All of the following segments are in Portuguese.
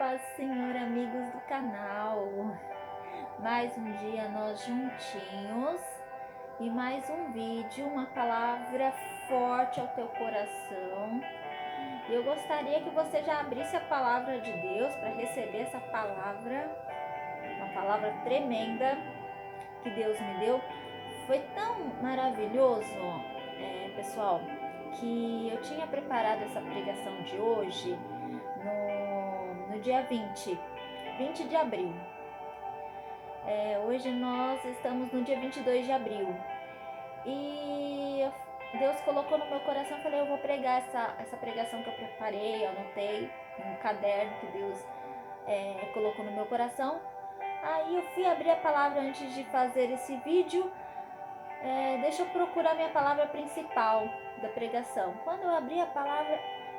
Paz, Senhor, amigos do canal. Mais um dia nós juntinhos e mais um vídeo, uma palavra forte ao teu coração. Eu gostaria que você já abrisse a palavra de Deus para receber essa palavra, uma palavra tremenda que Deus me deu. Foi tão maravilhoso, pessoal, que eu tinha preparado essa pregação de hoje no dia 20 de abril. Hoje nós estamos no dia 22 de abril. E Deus colocou no meu coração, eu falei, eu vou pregar essa pregação que eu preparei, eu anotei no caderno que Deus colocou no meu coração. Aí eu fui abrir a palavra antes de fazer esse vídeo. Deixa eu procurar minha palavra principal da pregação. Quando eu abri a palavra,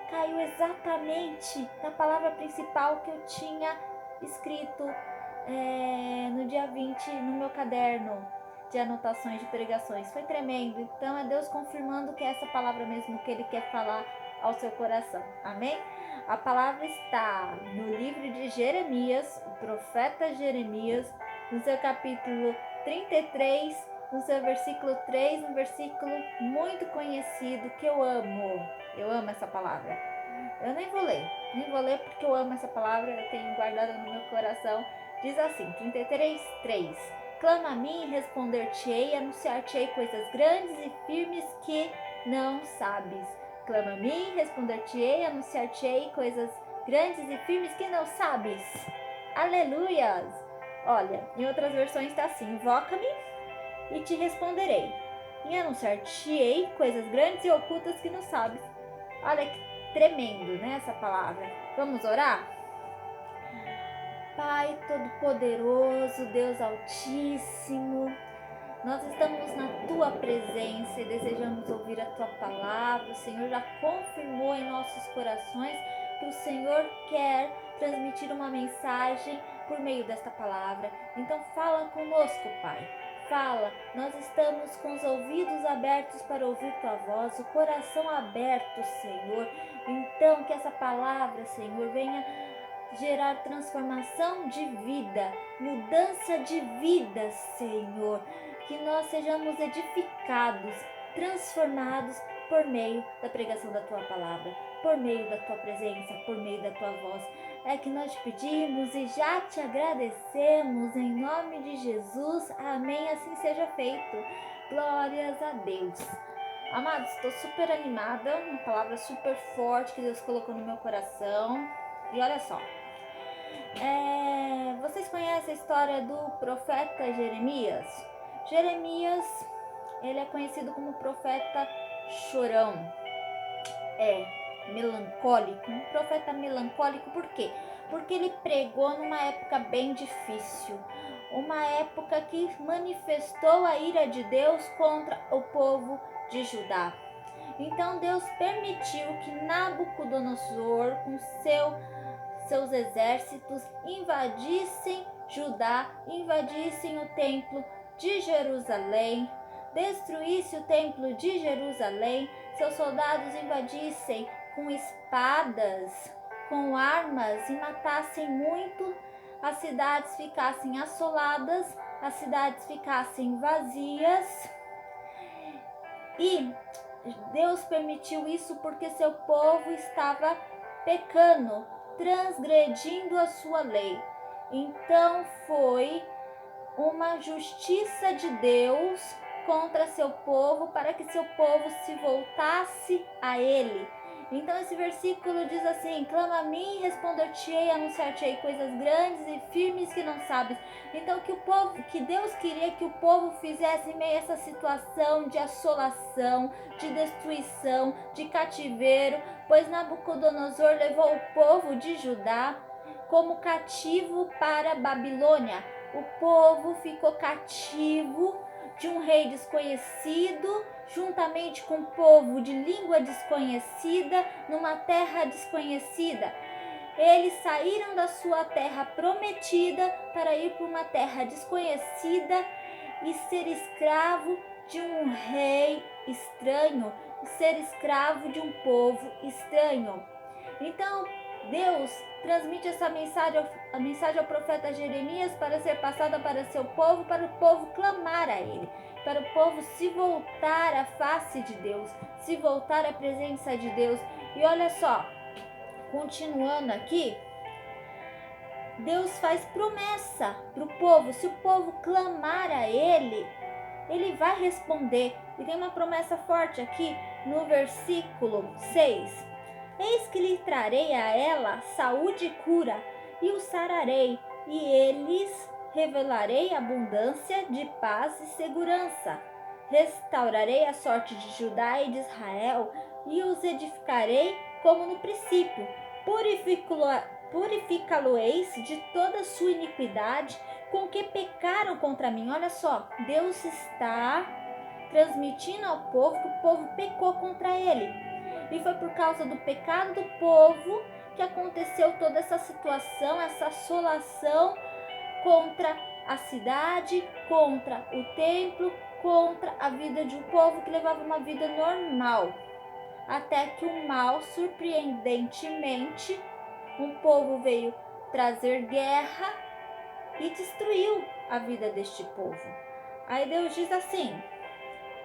caiu exatamente na palavra principal que eu tinha escrito no dia 20 no meu caderno de anotações de pregações. Foi tremendo. Então é Deus confirmando que é essa palavra mesmo que Ele quer falar ao seu coração. Amém? A palavra está no livro de Jeremias, o profeta Jeremias, no seu capítulo 33, no seu versículo 3, um versículo muito conhecido que eu amo. Eu amo essa palavra. Eu nem vou ler porque eu amo essa palavra, eu tenho guardada no meu coração. Diz assim, 33:3: Clama a mim e responder-te-ei, anunciar-te-ei coisas grandes e firmes que não sabes. Clama a mim e responder-te-ei, anunciar-te-ei coisas grandes e firmes que não sabes. Aleluias! Olha, em outras versões está assim, invoca-me e te responderei, e anunciar-te-ei coisas grandes e ocultas que não sabes. Olha que tremendo, né, essa palavra. Vamos orar? Pai Todo-Poderoso, Deus Altíssimo, nós estamos na Tua presença e desejamos ouvir a Tua palavra. O Senhor já confirmou em nossos corações que o Senhor quer transmitir uma mensagem por meio desta palavra. Então fala conosco, Pai. Fala, nós estamos com os ouvidos abertos para ouvir Tua voz, o coração aberto, Senhor. Então que essa palavra, Senhor, venha gerar transformação de vida, mudança de vida, Senhor. Que nós sejamos edificados, transformados por meio da pregação da Tua palavra, por meio da Tua presença, por meio da Tua voz. É que nós te pedimos e já te agradecemos em nome de Jesus. Amém, assim seja feito. Glórias a Deus. Amados, estou super animada, uma palavra super forte que Deus colocou no meu coração. E olha só, vocês conhecem a história do profeta Jeremias? Jeremias, ele é conhecido como profeta chorão, melancólico, um profeta melancólico. Por quê? Porque ele pregou numa época bem difícil, uma época que manifestou a ira de Deus contra o povo de Judá. Então Deus permitiu que Nabucodonosor, com seus exércitos, invadissem Judá, invadissem o templo de Jerusalém, destruísse o templo de Jerusalém, seus soldados invadissem com espadas, com armas e matassem muito, as cidades ficassem assoladas, as cidades ficassem vazias. E Deus permitiu isso porque seu povo estava pecando, transgredindo a sua lei. Então foi uma justiça de Deus contra seu povo, para que seu povo se voltasse a ele. Então esse versículo diz assim: clama a mim e responder-te-ei, anunciar-te-ei coisas grandes e firmes que não sabes. Então que Deus queria que o povo fizesse em meio a essa situação de assolação, de destruição, de cativeiro, pois Nabucodonosor levou o povo de Judá como cativo para a Babilônia. O povo ficou cativo de um rei desconhecido, juntamente com o povo de língua desconhecida, numa terra desconhecida. Eles saíram da sua terra prometida para ir para uma terra desconhecida e ser escravo de um rei estranho, ser escravo de um povo estranho. Então, Deus transmite essa mensagem, a mensagem ao profeta Jeremias para ser passada para seu povo, para o povo clamar a ele, para o povo se voltar à face de Deus, se voltar à presença de Deus. E olha só, continuando aqui, Deus faz promessa para o povo: se o povo clamar a ele, ele vai responder. E tem uma promessa forte aqui no versículo 6. Eis que lhe trarei a ela saúde e cura, e o sararei, e eles revelarei abundância de paz e segurança. Restaurarei a sorte de Judá e de Israel, e os edificarei como no princípio. Purificá-lo-eis de toda sua iniquidade com que pecaram contra mim. Olha só, Deus está transmitindo ao povo que o povo pecou contra ele. E foi por causa do pecado do povo que aconteceu toda essa situação, essa assolação contra a cidade, contra o templo, contra a vida de um povo que levava uma vida normal. Até que o mal, surpreendentemente, um povo veio trazer guerra e destruiu a vida deste povo. Aí Deus diz assim: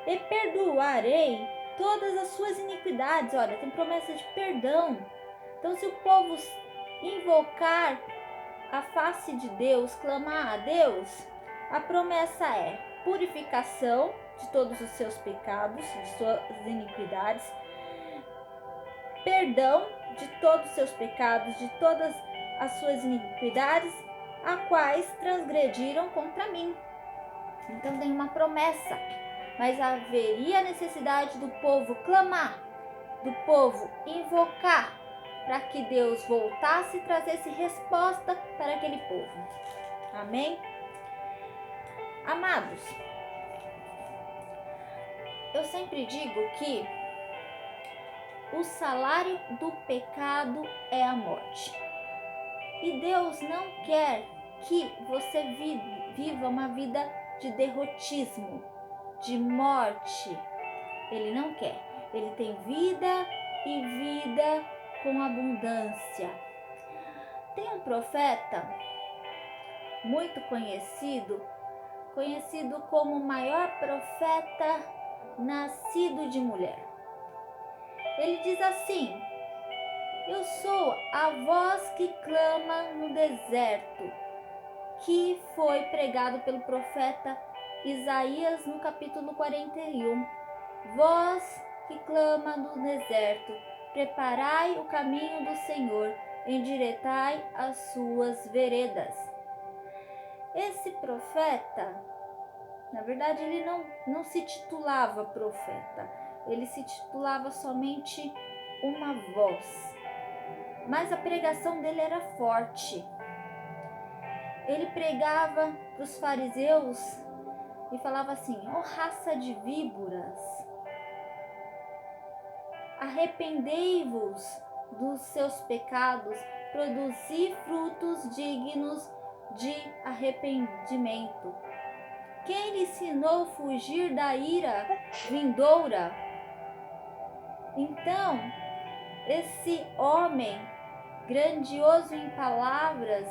e perdoarei todas as suas iniquidades. Olha, tem promessa de perdão. Então, se o povo invocar a face de Deus, clamar a Deus, a promessa é purificação de todos os seus pecados, de suas iniquidades, perdão de todos os seus pecados, de todas as suas iniquidades, a quais transgrediram contra mim. Então tem uma promessa, mas haveria necessidade do povo clamar, do povo invocar, para que Deus voltasse e trazesse resposta para aquele povo. Amém? Amados, eu sempre digo que o salário do pecado é a morte. E Deus não quer que você viva uma vida de derrotismo, de morte. Ele não quer. Ele tem vida e vida com abundância. Tem um profeta muito conhecido como o maior profeta nascido de mulher. Ele diz assim: eu sou a voz que clama no deserto, que foi pregado pelo profeta Isaías no capítulo 41. Voz que clama no deserto, preparai o caminho do Senhor, endireitai as suas veredas. Esse profeta, na verdade, ele não se titulava profeta, ele se titulava somente uma voz. Mas a pregação dele era forte. Ele pregava para os fariseus e falava assim: ó raça de víboras, arrependei-vos dos seus pecados, produzi frutos dignos de arrependimento. Quem lhe ensinou a fugir da ira vindoura? Então, esse homem grandioso em palavras,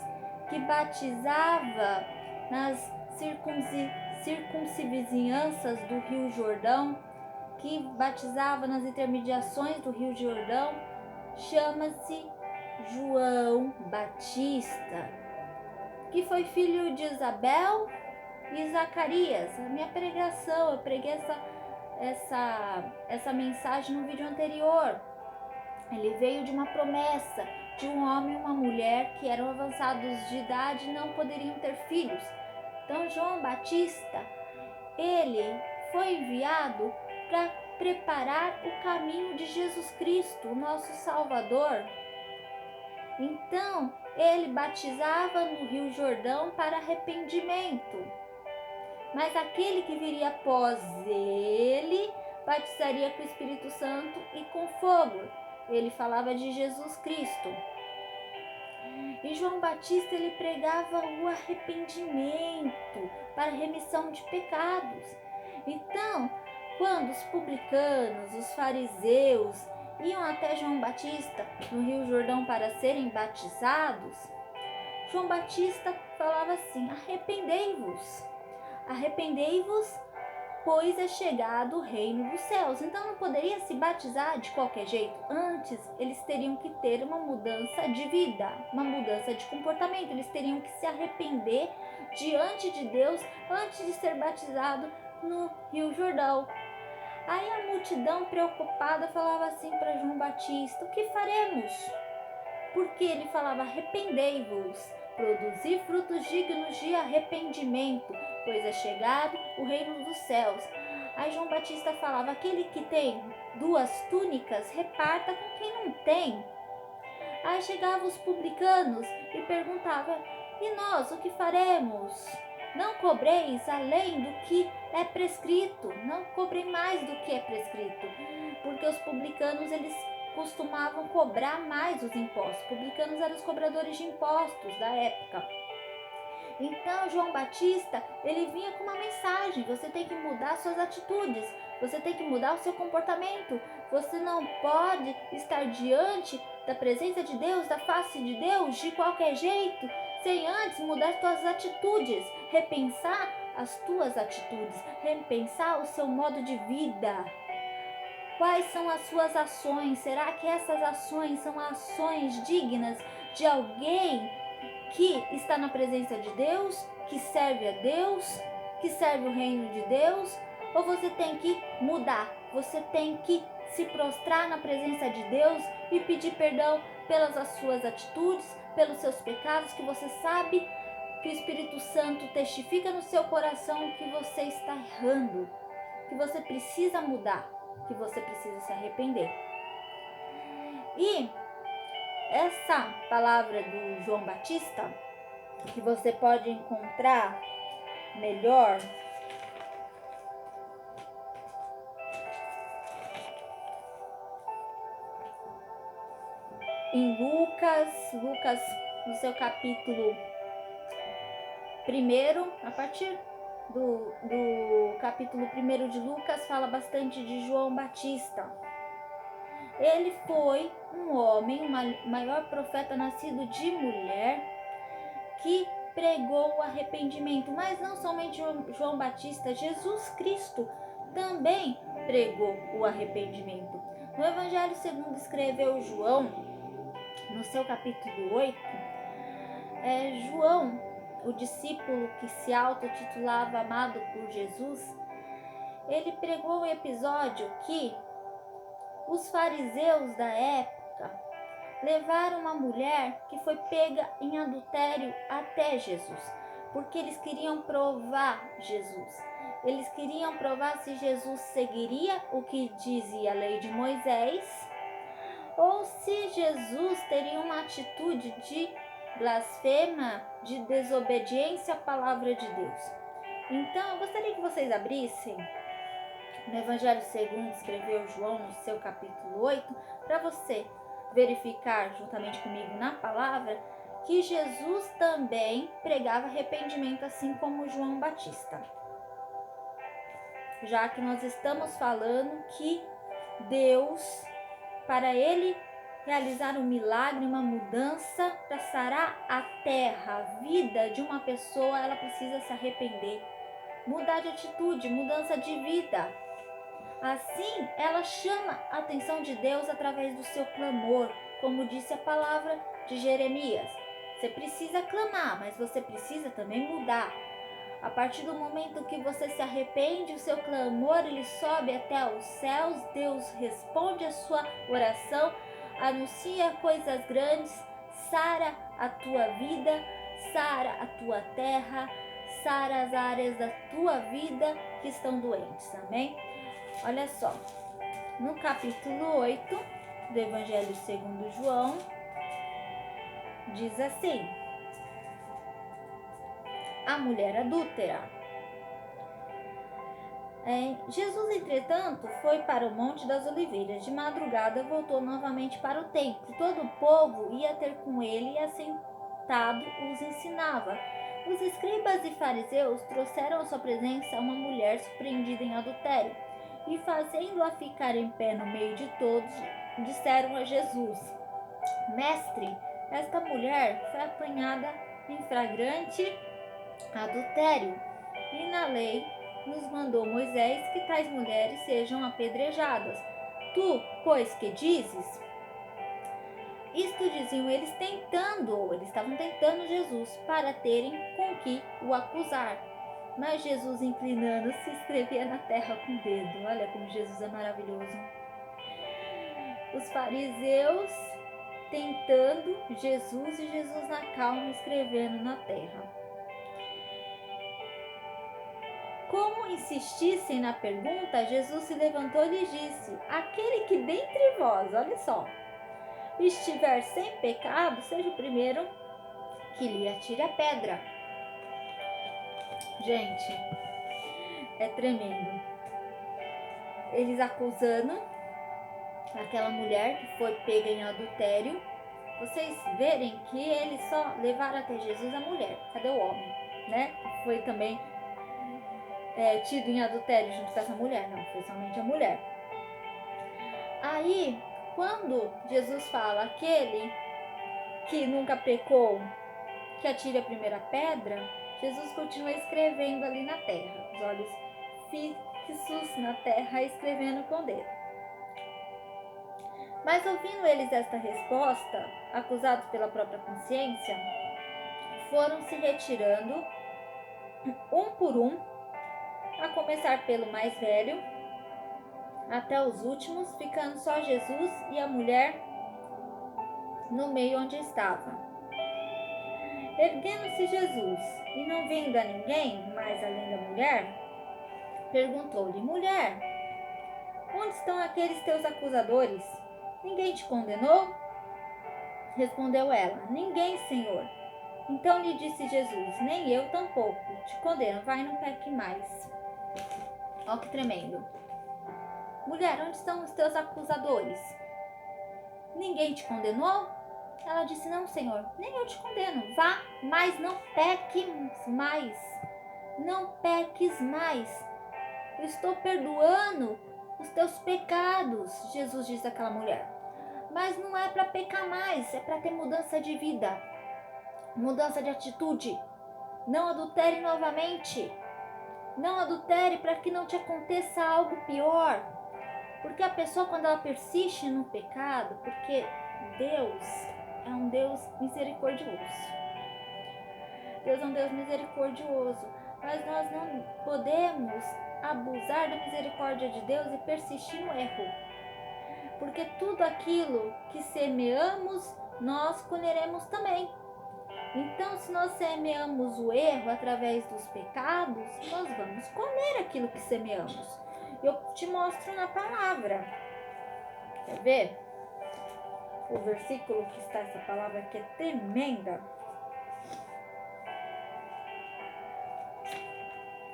que batizava nas circunvizinhanças do Rio Jordão, que batizava nas intermediações do Rio Jordão, chama-se João Batista, que foi filho de Isabel e Zacarias. A minha pregação, eu preguei essa mensagem no vídeo anterior. Ele veio de uma promessa de um homem e uma mulher que eram avançados de idade e não poderiam ter filhos. Então João Batista, ele foi enviado para preparar o caminho de Jesus Cristo, o nosso Salvador. Então ele batizava no Rio Jordão para arrependimento. Mas aquele que viria após ele batizaria com o Espírito Santo e com fogo. Ele falava de Jesus Cristo. E João Batista, ele pregava o arrependimento para remissão de pecados. Então, quando os publicanos, os fariseus iam até João Batista no Rio Jordão para serem batizados, João Batista falava assim: arrependei-vos, pois é chegado o reino dos céus. Então não poderia se batizar de qualquer jeito. Antes, eles teriam que ter uma mudança de vida, uma mudança de comportamento. Eles teriam que se arrepender diante de Deus antes de ser batizado no Rio Jordão. Aí a multidão preocupada falava assim para João Batista: o que faremos? Porque ele falava: arrependei-vos, produzir frutos dignos de arrependimento, pois é chegado o reino dos céus. Aí João Batista falava: aquele que tem 2 túnicas, reparta com quem não tem. Aí chegavam os publicanos e perguntavam: e nós, o que faremos? Não cobreis além do que é prescrito, não cobrei mais do que é prescrito, porque os publicanos, eles costumavam cobrar mais os impostos. Os publicanos eram os cobradores de impostos da época. Então João Batista, ele vinha com uma mensagem: você tem que mudar suas atitudes, você tem que mudar o seu comportamento, você não pode estar diante da presença de Deus, da face de Deus, de qualquer jeito, sem antes mudar suas atitudes, repensar as tuas atitudes, repensar o seu modo de vida. Quais são as suas ações? Será que essas ações são ações dignas de alguém que está na presença de Deus, que serve a Deus, que serve o reino de Deus? Ou você tem que mudar? Você tem que se prostrar na presença de Deus e pedir perdão pelas suas atitudes, pelos seus pecados, que você sabe que o Espírito Santo testifica no seu coração que você está errando, que você precisa mudar, que você precisa se arrepender. E essa palavra do João Batista, que você pode encontrar melhor em Lucas no seu capítulo 1, a partir do capítulo 1 de Lucas, fala bastante de João Batista. Ele foi um homem, o maior profeta nascido de mulher, que pregou o arrependimento. Mas não somente João Batista, Jesus Cristo também pregou o arrependimento. No Evangelho segundo escreveu João, no seu capítulo 8, João, o discípulo que se autotitulava amado por Jesus, ele pregou o episódio que os fariseus da época levaram uma mulher que foi pega em adultério até Jesus, porque eles queriam provar Jesus. Eles queriam provar se Jesus seguiria o que dizia a lei de Moisés, ou se Jesus teria uma atitude de blasfema, de desobediência à palavra de Deus. Então, eu gostaria que vocês abrissem no Evangelho segundo escreveu João, no seu capítulo 8, para você verificar juntamente comigo na palavra que Jesus também pregava arrependimento, assim como João Batista. Já que nós estamos falando que Deus, para ele realizar um milagre, uma mudança, para sarar a terra, a vida de uma pessoa, ela precisa se arrepender, mudar de atitude, mudança de vida. Assim, ela chama a atenção de Deus através do seu clamor, como disse a palavra de Jeremias. Você precisa clamar, mas você precisa também mudar. A partir do momento que você se arrepende, o seu clamor ele sobe até os céus, Deus responde a sua oração, anuncia coisas grandes, sara a tua vida, sara a tua terra, sara as áreas da tua vida que estão doentes, amém? Olha só, no capítulo 8 do Evangelho segundo João, diz assim: a mulher adúltera. Jesus, entretanto, foi para o Monte das Oliveiras. De madrugada voltou novamente para o templo. Todo o povo ia ter com ele e assentado os ensinava. Os escribas e fariseus trouxeram à sua presença uma mulher surpreendida em adultério. E fazendo-a ficar em pé no meio de todos, disseram a Jesus: Mestre, esta mulher foi apanhada em flagrante adultério, e na lei nos mandou Moisés que tais mulheres sejam apedrejadas. Tu, pois, que dizes? Isto diziam eles estavam tentando Jesus para terem com que o acusar. Mas Jesus, inclinando-se, escrevia na terra com o dedo. Olha como Jesus é maravilhoso. Os fariseus tentando Jesus e Jesus na calma escrevendo na terra. Como insistissem na pergunta, Jesus se levantou e lhes disse: aquele que dentre vós, olha só, estiver sem pecado, seja o primeiro que lhe atire a pedra. Gente, é tremendo. Eles acusando aquela mulher que foi pega em adultério. Vocês verem que eles só levaram até Jesus a mulher. Cadê o homem? Né? Foi também tido em adultério junto com essa mulher. Não, foi somente a mulher. Aí, quando Jesus fala aquele que nunca pecou, que atire a primeira pedra, Jesus continua escrevendo ali na terra, os olhos fixos na terra, escrevendo com o dedo. Mas ouvindo eles esta resposta, acusados pela própria consciência, foram se retirando, um por um, a começar pelo mais velho, até os últimos, ficando só Jesus e a mulher no meio onde estava. Erguendo-se Jesus, e não vendo a ninguém, mais além da mulher, perguntou-lhe: Mulher, onde estão aqueles teus acusadores? Ninguém te condenou? Respondeu ela: Ninguém, Senhor. Então lhe disse Jesus: Nem eu tampouco te condeno, vai, não peque mais. Ó, que tremendo. Mulher, onde estão os teus acusadores? Ninguém te condenou? Ela disse: Não, Senhor, nem eu te condeno. Vá, mas não peques mais. Não peques mais. Eu estou perdoando os teus pecados, Jesus disse àquela mulher. Mas não é para pecar mais, é para ter mudança de vida, mudança de atitude. Não adultere novamente. Não adultere para que não te aconteça algo pior. Porque a pessoa, quando ela persiste no pecado, porque Deus é um Deus misericordioso. Deus é um Deus misericordioso. Mas nós não podemos abusar da misericórdia de Deus e persistir no erro. Porque tudo aquilo que semeamos, nós colheremos também. Então, se nós semeamos o erro através dos pecados, nós vamos colher aquilo que semeamos. Eu te mostro na palavra. Quer ver? O versículo que está essa palavra que é tremenda.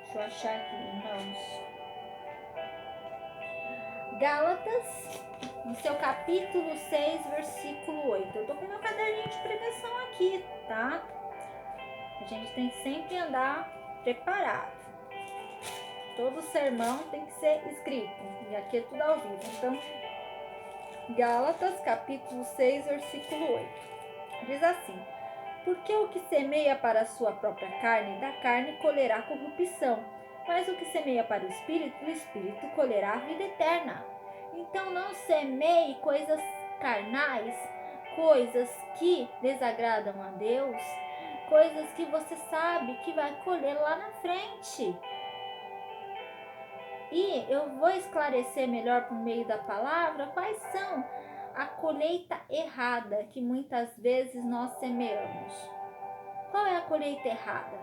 Deixa eu achar aqui, irmãos. Gálatas, no seu capítulo 6, versículo 8. Eu tô com meu caderninho de pregação aqui, tá? A gente tem que sempre andar preparado. Todo sermão tem que ser escrito. E aqui é tudo ao vivo. Então, Gálatas, capítulo 6, versículo 8. Diz assim: Porque o que semeia para a sua própria carne, da carne colherá corrupção. Mas o que semeia para o Espírito colherá a vida eterna. Então não semeie coisas carnais, coisas que desagradam a Deus, coisas que você sabe que vai colher lá na frente. E eu vou esclarecer melhor por meio da palavra quais são a colheita errada que muitas vezes nós semeamos. Qual é a colheita errada?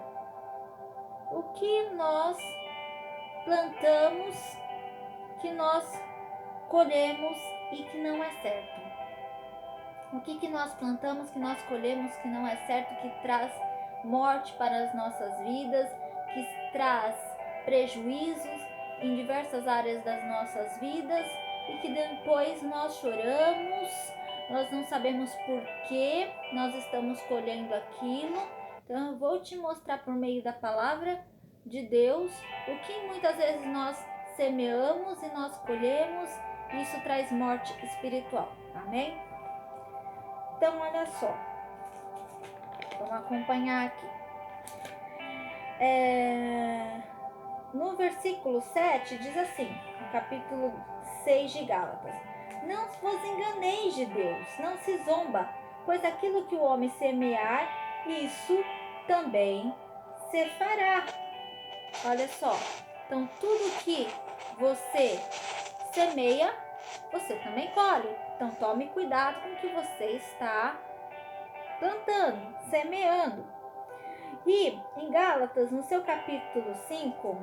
O que nós plantamos, que nós colhemos e que não é certo. O que nós plantamos, que nós colhemos, que não é certo, que traz morte para as nossas vidas, que traz prejuízos em diversas áreas das nossas vidas e que depois nós choramos, nós não sabemos por que nós estamos colhendo aquilo. Então eu vou te mostrar por meio da palavra de Deus o que muitas vezes nós semeamos e nós colhemos Isso traz morte espiritual. Amém? Então, olha só. Vamos acompanhar aqui. No versículo 7 diz assim, no capítulo 6 de Gálatas: Não vos enganeis de Deus, não se zomba, pois aquilo que o homem semear, isso também se fará. Olha só, então tudo que você semeia, você também colhe. Então tome cuidado com o que você está plantando, semeando. E em Gálatas, no seu capítulo 5,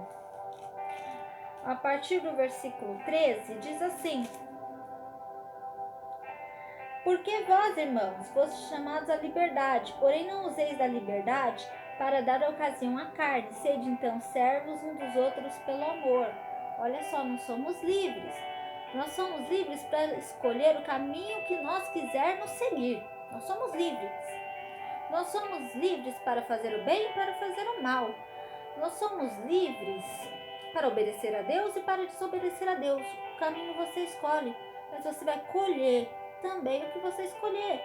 a partir do versículo 13, diz assim: Porque vós, irmãos, fostes chamados à liberdade, porém não useis da liberdade para dar ocasião à carne. Sede então servos uns dos outros pelo amor. Olha só, nós somos livres. Nós somos livres para escolher o caminho que nós quisermos seguir. Nós somos livres. Nós somos livres para fazer o bem e para fazer o mal. Nós somos livres para obedecer a Deus e para desobedecer a Deus. O caminho você escolhe, mas você vai colher também o que você escolher.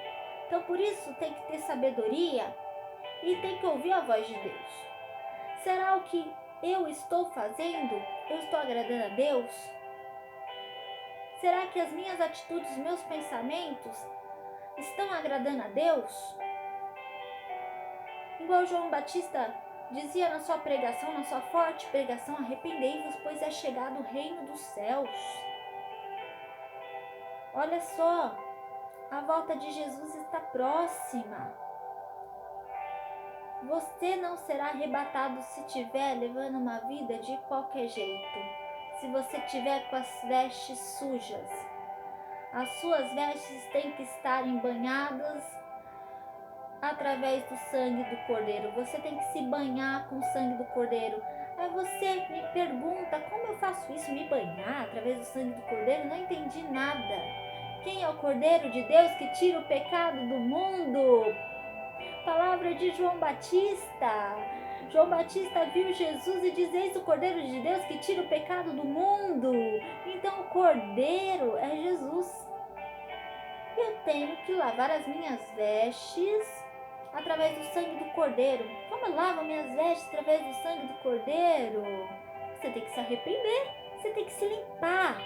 Então, por isso, tem que ter sabedoria e tem que ouvir a voz de Deus. Será o que eu estou fazendo? Eu estou agradando a Deus? Será que as minhas atitudes, meus pensamentos estão agradando a Deus? Igual João Batista dizia na sua pregação, na sua forte pregação: arrependei-vos, pois é chegado o reino dos céus. Olha só, a volta de Jesus está próxima. Você não será arrebatado se estiver levando uma vida de qualquer jeito. Se você estiver com as vestes sujas. As suas vestes têm que estar banhadas através do sangue do Cordeiro. Você tem que se banhar com o sangue do Cordeiro. Aí você me pergunta: como eu faço isso? Me banhar através do sangue do Cordeiro? Não entendi nada. Quem é o Cordeiro de Deus que tira o pecado do mundo? Palavra de João Batista. João Batista viu Jesus e diz: eis o Cordeiro de Deus que tira o pecado do mundo. Então o Cordeiro é Jesus. Eu tenho que lavar as minhas vestes através do sangue do Cordeiro. Como eu lavo minhas vestes através do sangue do Cordeiro? Você tem que se arrepender, você tem que se limpar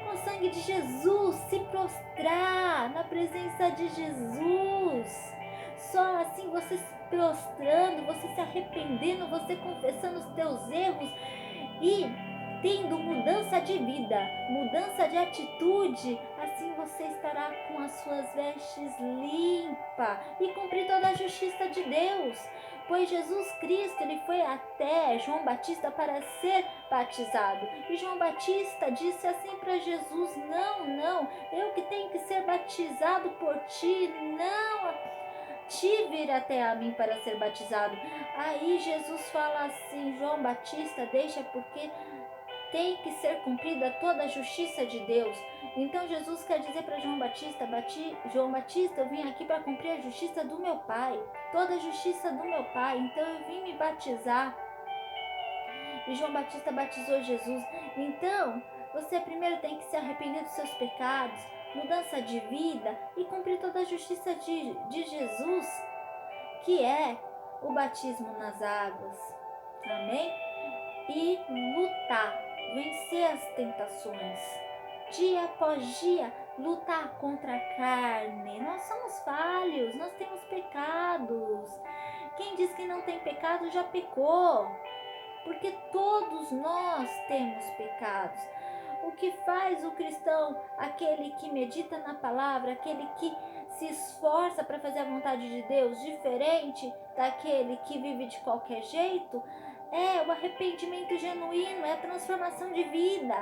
com o sangue de Jesus, se prostrar na presença de Jesus. Só assim, você se prostrando, você se arrependendo, você confessando os teus erros e tendo mudança de vida, mudança de atitude, assim você estará com as suas vestes limpas e cumprir toda a justiça de Deus. Pois Jesus Cristo, ele foi até João Batista para ser batizado. E João Batista disse assim para Jesus: não, eu que tenho que ser batizado por ti, não te vir até a mim para ser batizado. Aí Jesus fala assim: João Batista, deixa, porque tem que ser cumprida toda a justiça de Deus. Então Jesus quer dizer para João Batista: João Batista, eu vim aqui para cumprir a justiça do meu Pai, toda a justiça do meu Pai, então eu vim me batizar. E João Batista batizou Jesus. Então, você primeiro tem que se arrepender dos seus pecados, mudança de vida e cumprir toda a justiça de Jesus, que é o batismo nas águas. Amém? E lutar, vencer as tentações, dia após dia, lutar contra a carne. Nós somos falhos, nós temos pecados. Quem diz que não tem pecado já pecou, porque todos nós temos pecados. O que faz o cristão, aquele que medita na palavra, aquele que se esforça para fazer a vontade de Deus, diferente daquele que vive de qualquer jeito, é o arrependimento genuíno, é a transformação de vida.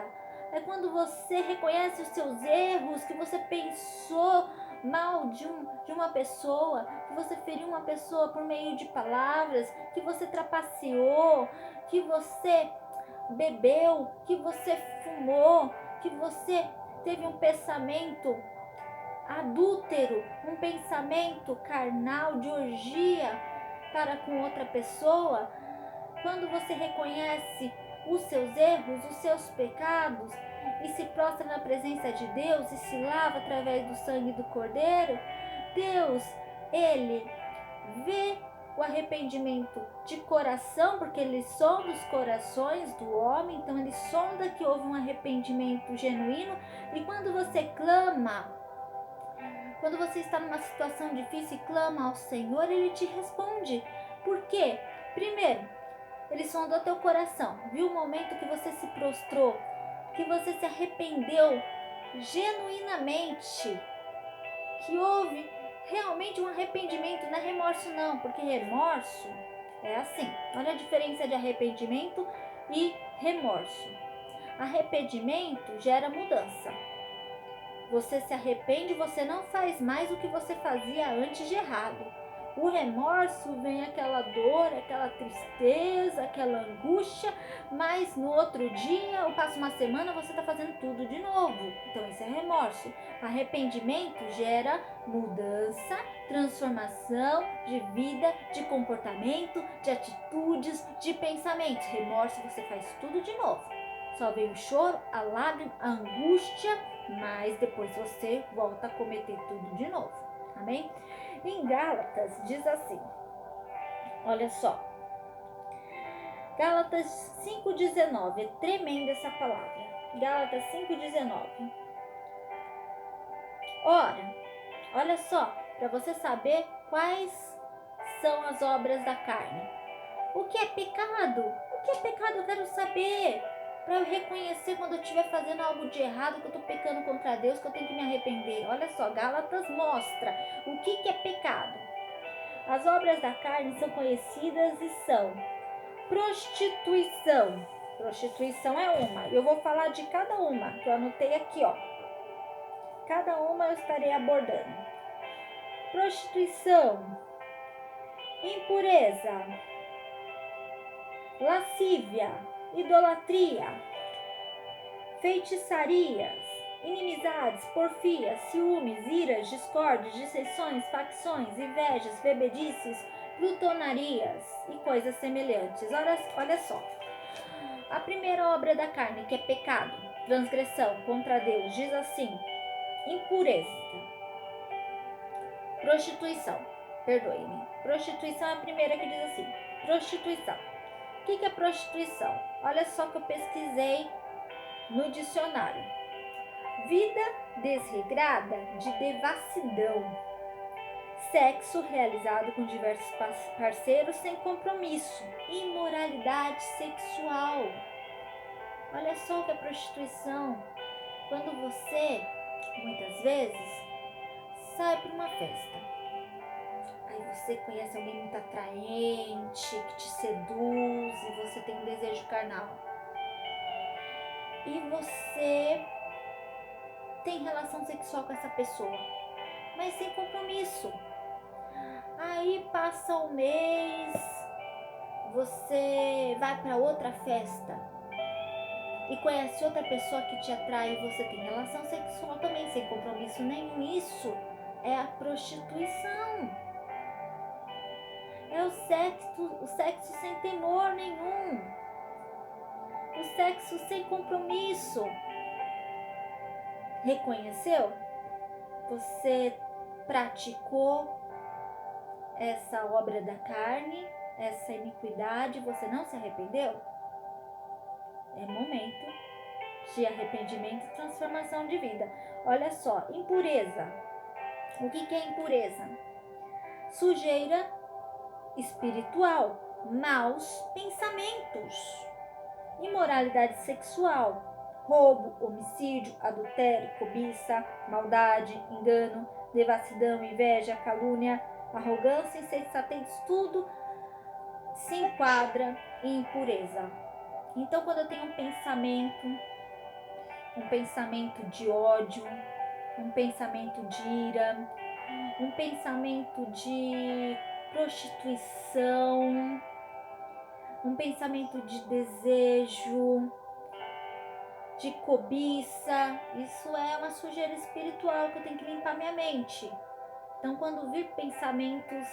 É quando você reconhece os seus erros, que você pensou mal de uma pessoa, que você feriu uma pessoa por meio de palavras, que você trapaceou, que você bebeu, que você fumou, que você teve um pensamento adúltero, um pensamento carnal de orgia para com outra pessoa. Quando você reconhece os seus erros, os seus pecados e se prostra na presença de Deus e se lava através do sangue do Cordeiro, Deus, Ele vê o arrependimento de coração, porque Ele sonda os corações do homem, então Ele sonda que houve um arrependimento genuíno. E quando você clama, quando você está numa situação difícil e clama ao Senhor, Ele te responde. Por quê? Primeiro, Ele sondou teu coração, viu o momento que você se prostrou, que você se arrependeu genuinamente, que houve realmente um arrependimento, não é remorso não, porque remorso é assim. Olha a diferença de arrependimento e remorso. Arrependimento gera mudança. Você se arrepende, você não faz mais o que você fazia antes de errado. O remorso vem aquela dor, aquela tristeza, aquela angústia, mas no outro dia, ou passa uma semana, você está fazendo tudo de novo. Então isso é remorso. Arrependimento gera mudança, transformação de vida, de comportamento, de atitudes, de pensamentos. Remorso, você faz tudo de novo. Só vem o choro, a lágrima, a angústia, mas depois você volta a cometer tudo de novo. Amém? Em Gálatas diz assim, olha só, Gálatas 5,19, é tremenda essa palavra. Gálatas 5,19. Ora, olha só, para você saber quais são as obras da carne. O que é pecado? O que é pecado eu quero saber. Para eu reconhecer quando eu estiver fazendo algo de errado, que eu estou pecando contra Deus, que eu tenho que me arrepender. Olha só, Gálatas mostra o que é pecado. As obras da carne são conhecidas e são prostituição. Prostituição é uma. Eu vou falar de cada uma, que eu anotei aqui, ó. Cada uma eu estarei abordando. Prostituição, impureza, lascívia, idolatria, feitiçarias, inimizades, porfias, ciúmes, iras, discórdias, dissensões, facções, invejas, bebedices, glutonarias e coisas semelhantes. Olha só. A primeira obra da carne, que é pecado, transgressão contra Deus, diz assim: impureza, prostituição, perdoe-me. Prostituição é a primeira que diz assim: prostituição. O que é prostituição? Olha só que eu pesquisei no dicionário. Vida desregrada de devassidão. Sexo realizado com diversos parceiros sem compromisso. Imoralidade sexual. Olha só o que é prostituição. Quando você, muitas vezes, sai para uma festa. Aí você conhece alguém muito atraente, que te seduz e você tem um desejo carnal. E você tem relação sexual com essa pessoa, mas sem compromisso. Aí passa um mês, você vai para outra festa e conhece outra pessoa que te atrai e você tem relação sexual também, sem compromisso nenhum. Isso é a prostituição. É o sexo sem temor nenhum. O sexo sem compromisso. Reconheceu? Você praticou essa obra da carne, essa iniquidade, você não se arrependeu? É momento de arrependimento e transformação de vida. Olha só, impureza. O que é impureza? Sujeira espiritual, maus pensamentos, imoralidade sexual, roubo, homicídio, adultério, cobiça, maldade, engano, devassidão, inveja, calúnia, arrogância, insensatez, tudo se enquadra em impureza. Então, quando eu tenho um pensamento de ódio, um pensamento de ira, um pensamento de prostituição, um pensamento de desejo, de cobiça, isso é uma sujeira espiritual que eu tenho que limpar minha mente. Então, quando vir pensamentos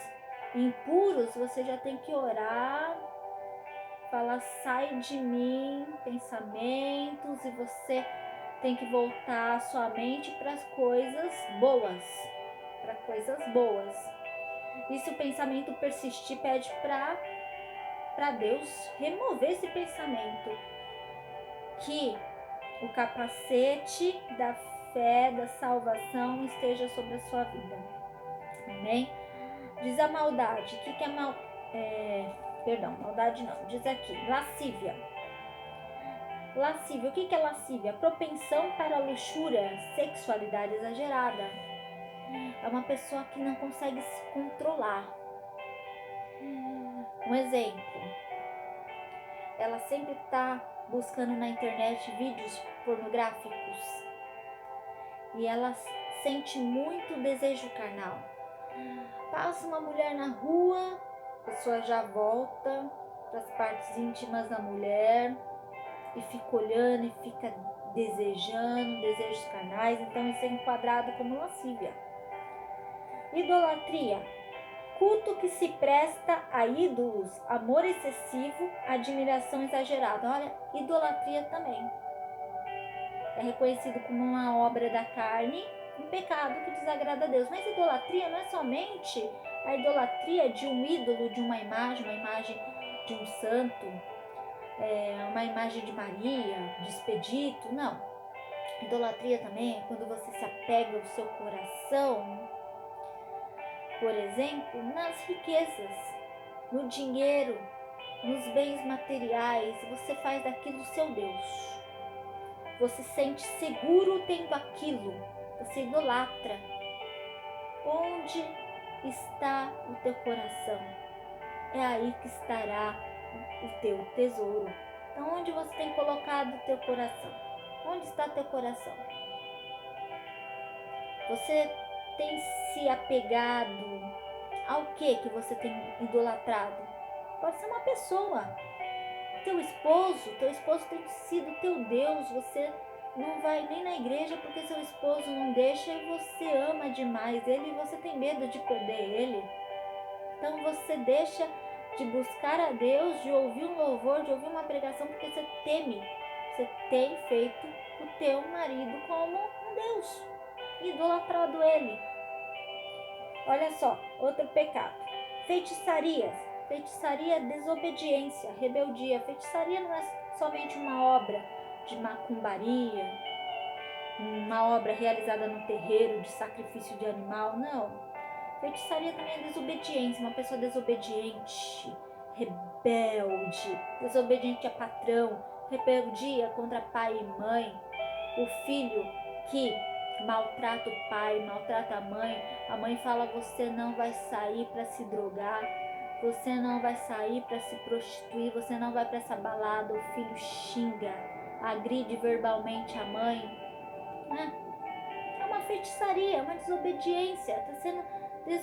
impuros, você já tem que orar fala: sai de mim, pensamentos, e você tem que voltar a sua mente para as coisas boas, para coisas boas. E se o pensamento persistir, pede para Deus remover esse pensamento, que o capacete da fé, da salvação esteja sobre a sua vida. Amém? Diz a maldade. O que é mal? Maldade não. Diz aqui, lascívia. Lascívia. O que é lascívia? Propensão para a luxúria, sexualidade exagerada. É uma pessoa que não consegue se controlar. Um exemplo. Ela sempre está buscando na internet vídeos pornográficos. E ela sente muito desejo carnal. Passa uma mulher na rua, a pessoa já volta para as partes íntimas da mulher e fica olhando e fica desejando, desejos carnais. Então isso é enquadrado como lascívia. Idolatria, culto que se presta a ídolos, amor excessivo, admiração exagerada. Olha, idolatria também é reconhecido como uma obra da carne, um pecado que desagrada a Deus. Mas idolatria não é somente a idolatria de um ídolo, de uma imagem de um santo, uma imagem de Maria, de Expedito, não. Idolatria também é quando você se apega ao seu coração, por exemplo, nas riquezas, no dinheiro, nos bens materiais, você faz daquilo seu Deus. Você se sente seguro tendo aquilo, você idolatra. Onde está o teu coração? É aí que estará o teu tesouro. Então, onde você tem colocado o teu coração? Onde está teu coração? Você tem se apegado ao que você tem idolatrado? Pode ser uma pessoa. Teu esposo tem sido teu Deus. Você não vai nem na igreja porque seu esposo não deixa e você ama demais ele e você tem medo de perder ele. Então você deixa de buscar a Deus, de ouvir um louvor, de ouvir uma pregação, porque você teme. Você tem feito o teu marido como um Deus, idolatrado ele. Olha só, outro pecado. Feitiçarias. Feitiçaria, desobediência, rebeldia. Feitiçaria não é somente uma obra de macumbaria, uma obra realizada no terreiro de sacrifício de animal, não. Feitiçaria também é desobediência, uma pessoa desobediente, rebelde, desobediente a patrão, rebeldia contra pai e mãe, o filho que maltrata o pai, maltrata a mãe fala: você não vai sair para se drogar, você não vai sair para se prostituir, você não vai para essa balada. O filho xinga, agride verbalmente a mãe, né? É uma feitiçaria, é uma desobediência, está sendo